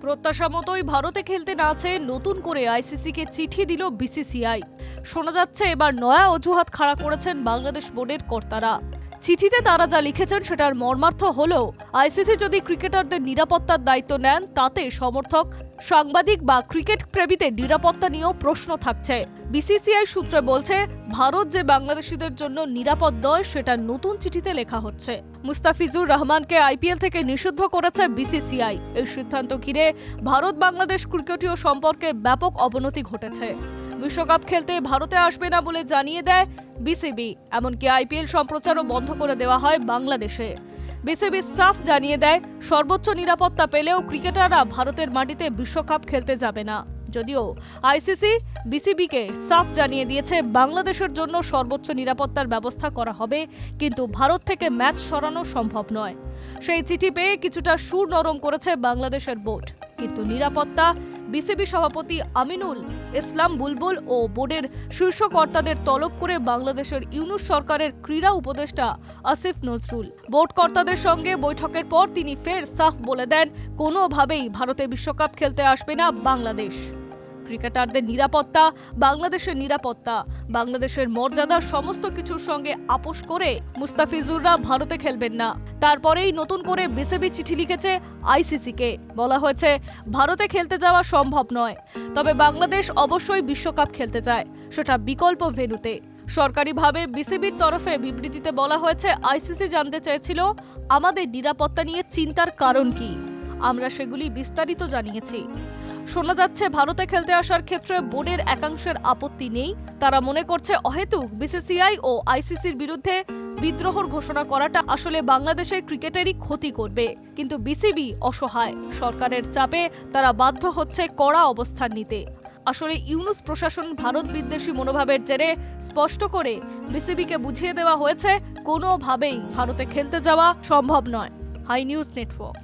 প্রত্যাশা মতোই ভারতে খেলতে না চেয়ে নতুন করে আইসিসিকে চিঠি দিল বিসিসিআই। শোনা যাচ্ছে এবার নয়া অজুহাত খাড়া করেছেন বাংলাদেশ বোর্ডের কর্তারা। চিঠিতে তারা যা লিখেছেন সেটার মর্মার্থ হলো, আইসিসি যদি ক্রিকেটারদের নিরাপত্তার দায়িত্ব নেন তাতে সমর্থক, সাংবাদিক বা ক্রিকেট প্রেমীদের নিরাপত্তা নিয়েও প্রশ্ন থাকছে। বিসিসিআই সূত্রে বলছে, ভারত যে বাংলাদেশিদের জন্য নিরাপদ নয় সেটা নতুন চিঠিতে লেখা হচ্ছে। মুস্তাফিজুর রহমানকে আইপিএল থেকে নিষিদ্ধ করেছে বিসিসিআই। এই সিদ্ধান্ত ঘিরে ভারত বাংলাদেশ ক্রিকেটীয় সম্পর্কের ব্যাপক অবনতি ঘটেছে। বিশ্বকাপ খেলতে ভারতে আসবে না বলে জানিয়ে দেয় বিসিবি। এমনকি আইপিএল সম্প্রচারও বন্ধ করে দেওয়া হয় বাংলাদেশে। বিসিবি সাফ জানিয়ে দেয়, সর্বোচ্চ নিরাপত্তা পেলেও ক্রিকেটাররা ভারতের মাটিতে বিশ্বকাপ খেলতে যাবে না। যদিও আইসিসি বিসিবিকে সাফ জানিয়ে দিয়েছে বাংলাদেশের জন্য সর্বোচ্চ নিরাপত্তার ব্যবস্থা করা হবে, কিন্তু ভারত থেকে ম্যাচ সরানো সম্ভব নয়। সেই চিঠি পেয়ে কিছুটা সুর নরম করেছে বাংলাদেশের বোর্ড, কিন্তু নিরাপত্তা বিসিবি সভাপতি আমিনুল ইসলাম বুলবুল ও বোর্ডের শীর্ষ কর্তাদের তলব করে বাংলাদেশের ইউনূস সরকারের ক্রীড়া উপদেষ্টা আসিফ নজরুল। বোর্ড কর্তাদের সঙ্গে বৈঠকের পর তিনি ফের সাফ বলে দেন, কোনোভাবেই ভারতে বিশ্বকাপ খেলতে আসবে না বাংলাদেশ। ক্রিকেটারদের নিরাপত্তা, বাংলাদেশের নিরাপত্তা, বাংলাদেশের মর্যাদা সমস্ত কিছুর সঙ্গে আপোষ করে মুস্তাফিজুররা ভারতে খেলবেন না। তারপরেই নতুন করে বিসিবি চিঠি লিখেছে আইসিসিকে। বলা হয়েছে, ভারতে খেলতে যাওয়া সম্ভব নয়, তবে বাংলাদেশ অবশ্যই বিশ্বকাপ খেলতে চায়, সেটা বিকল্প ভেন্যুতে। সরকারিভাবে বিসিবির তরফে বিবৃতিতে বলা হয়েছে, আইসিসি জানতে চেয়েছিল আমাদের নিরাপত্তা নিয়ে চিন্তার কারণ কি, আমরা সেগুলি বিস্তারিত জানিয়েছি। শোনা যাচ্ছে, ভারতে খেলতে আসার ক্ষেত্রে বোর্ডের একাংশের আপত্তি নেই। তারা মনে করছে অহেতুক বিসিসিআই ও আইসিসির বিরুদ্ধে বিদ্রোহর ঘোষণা করাটা আসলে বাংলাদেশের ক্রিকেটেরই ক্ষতি করবে। কিন্তু বিসিবি অসহায়, সরকারের চাপে তারা বাধ্য হচ্ছে কড়া অবস্থান নিতে। আসলে ইউনূস প্রশাসন ভারত বিদ্বেষী মনোভাবের জেরে স্পষ্ট করে বিসিবিকে বুঝিয়ে দেওয়া হয়েছে, কোনোভাবেই ভারতে খেলতে যাওয়া সম্ভব নয়। Hi news network.